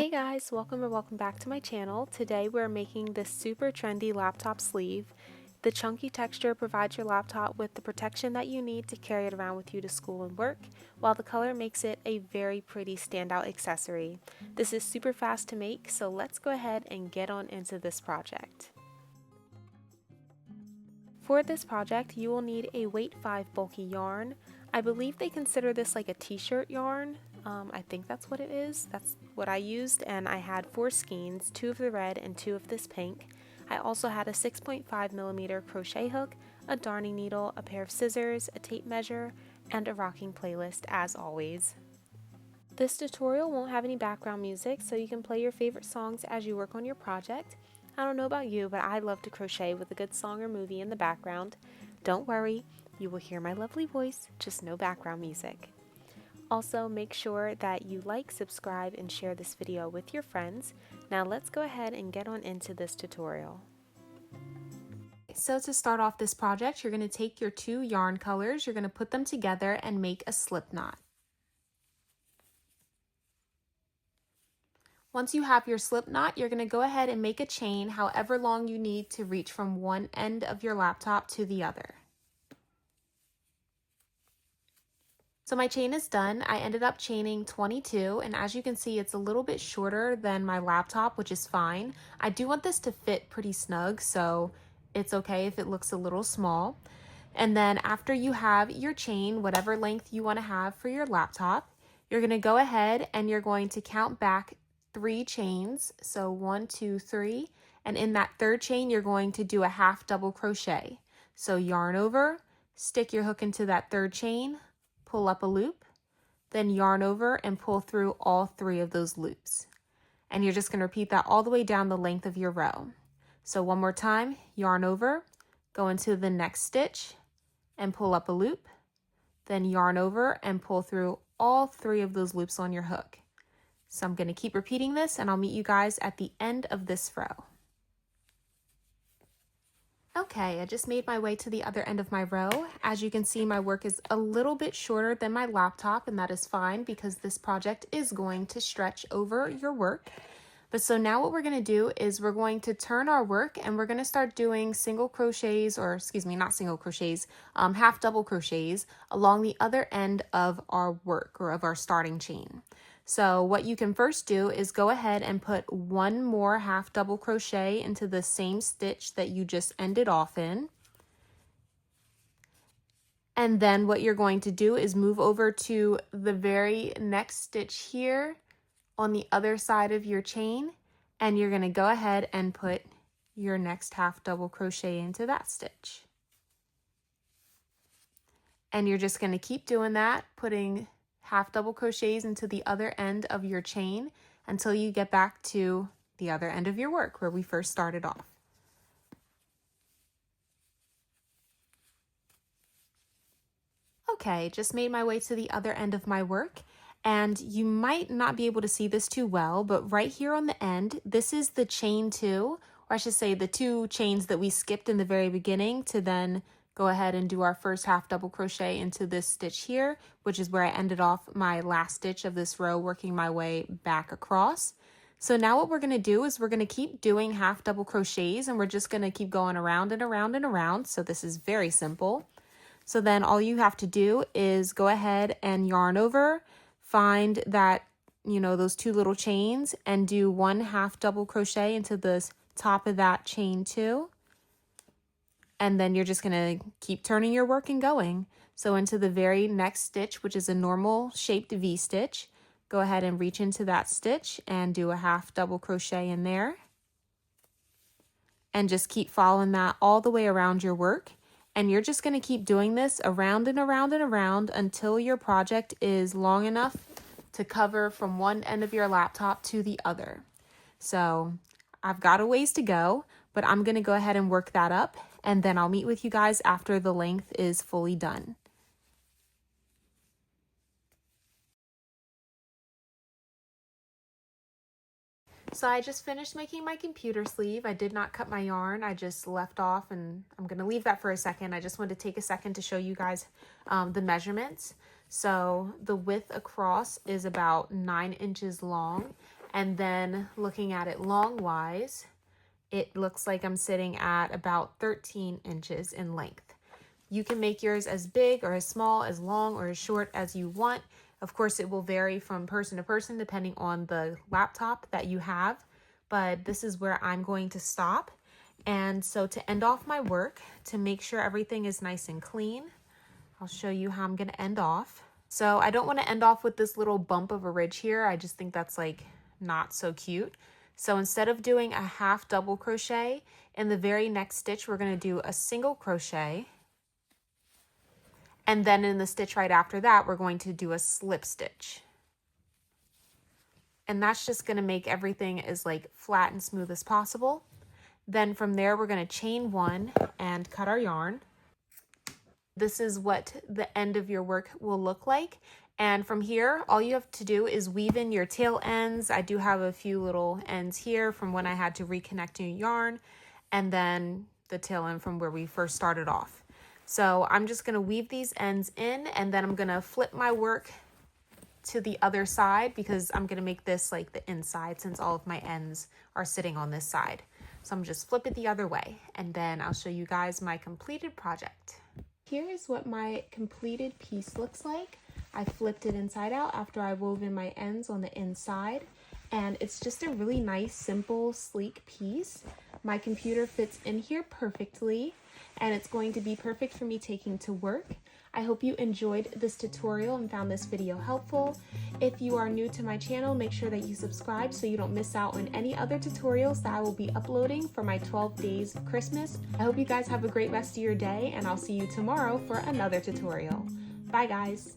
Hey guys, welcome or welcome back to my channel. Today we're making this super trendy laptop sleeve. The chunky texture provides your laptop with the protection that you need to carry it around with you to school and work, while the color makes it a very pretty standout accessory. This is super fast to make, so let's go ahead and get on into this project. For this project, you will need a weight 5 bulky yarn. I believe they consider this like a t-shirt yarn. I think that's what it is. That's what I used, and I had 4 skeins, 2 of the red and 2 of this pink. I also had a 6.5mm crochet hook, a darning needle, a pair of scissors, a tape measure, and a rocking playlist as always. This tutorial won't have any background music, so you can play your favorite songs as you work on your project. I don't know about you, but I love to crochet with a good song or movie in the background. Don't worry, you will hear my lovely voice, just no background music. Also, make sure that you like, subscribe, and share this video with your friends. Now let's go ahead and get on into this tutorial. So to start off this project, you're going to take your 2 yarn colors, you're going to put them together and make a slip knot. Once you have your slip knot, you're going to go ahead and make a chain however long you need to reach from one end of your laptop to the other. So my chain is done. I ended up chaining 22, and as you can see, it's a little bit shorter than my laptop, which is fine. I do want this to fit pretty snug, so it's okay if it looks a little small. And then after you have your chain, whatever length you want to have for your laptop, you're going to go ahead and you're going to count back 3 chains. So 1, 2, 3. And in that 3rd chain, you're going to do a half double crochet. So yarn over, stick your hook into that 3rd chain, pull up a loop, then yarn over and pull through all 3 of those loops. And you're just going to repeat that all the way down the length of your row. So one more time, yarn over, go into the next stitch and pull up a loop, then yarn over and pull through all 3 of those loops on your hook. So I'm going to keep repeating this, and I'll meet you guys at the end of this row. Okay, I just made my way to the other end of my row. As you can see, my work is a little bit shorter than my laptop, and that is fine because this project is going to stretch over your work. But so now what we're going to do is we're going to turn our work, and we're going to start doing single crochets, or excuse me, not single crochets, half double crochets along the other end of our work, or of our starting chain. So what you can first do is go ahead and put 1 more half double crochet into the same stitch that you just ended off in. And then what you're going to do is move over to the very next stitch here on the other side of your chain, and you're going to go ahead and put your next half double crochet into that stitch. And you're just going to keep doing that, putting half double crochets into the other end of your chain until you get back to the other end of your work where we first started off. Okay, just made my way to the other end of my work, and you might not be able to see this too well, but right here on the end, this is the chain 2, or I should say the 2 chains that we skipped in the very beginning to then go ahead and do our first half double crochet into this stitch here, which is where I ended off my last stitch of this row, working my way back across. So now what we're going to do is we're going to keep doing half double crochets, and we're just going to keep going around and around and around. So this is very simple. So then all you have to do is go ahead and yarn over, find that, those 2 little chains, and do 1 half double crochet into the top of that chain 2. And then you're just going to keep turning your work and going. So into the very next stitch, which is a normal shaped V stitch, go ahead and reach into that stitch and do a half double crochet in there. And just keep following that all the way around your work. And you're just going to keep doing this around and around and around until your project is long enough to cover from one end of your laptop to the other. So I've got a ways to go, but I'm going to go ahead and work that up, and then I'll meet with you guys after the length is fully done. So I just finished making my computer sleeve. I did not cut my yarn. I just left off, and I'm going to leave that for a second. I just wanted to take a second to show you guys the measurements. So the width across is about 9 inches long, And then looking at it long-wise, it looks like I'm sitting at about 13 inches in length. You can make yours as big or as small, as long or as short as you want. Of course, it will vary from person to person depending on the laptop that you have, but this is where I'm going to stop. And so to end off my work, to make sure everything is nice and clean, I'll show you how I'm going to end off. So I don't want to end off with this little bump of a ridge here. I just think that's like not so cute. So instead of doing a half double crochet, in the very next stitch, we're going to do a single crochet. And then in the stitch right after that, we're going to do a slip stitch. And that's just going to make everything as like flat and smooth as possible. Then from there, we're going to chain one and cut our yarn. This is what the end of your work will look like. And from here, all you have to do is weave in your tail ends. I do have a few little ends here from when I had to reconnect new yarn, and then the tail end from where we first started off. So I'm just going to weave these ends in, and then I'm going to flip my work to the other side because I'm going to make this like the inside since all of my ends are sitting on this side. So I'm just flip it the other way, and then I'll show you guys my completed project. Here is what my completed piece looks like. I flipped it inside out after I wove in my ends on the inside, and it's just a really nice, simple, sleek piece. My computer fits in here perfectly, and it's going to be perfect for me taking to work. I hope you enjoyed this tutorial and found this video helpful. If you are new to my channel, make sure that you subscribe so you don't miss out on any other tutorials that I will be uploading for my 12 days of Christmas. I hope you guys have a great rest of your day, and I'll see you tomorrow for another tutorial. Bye guys!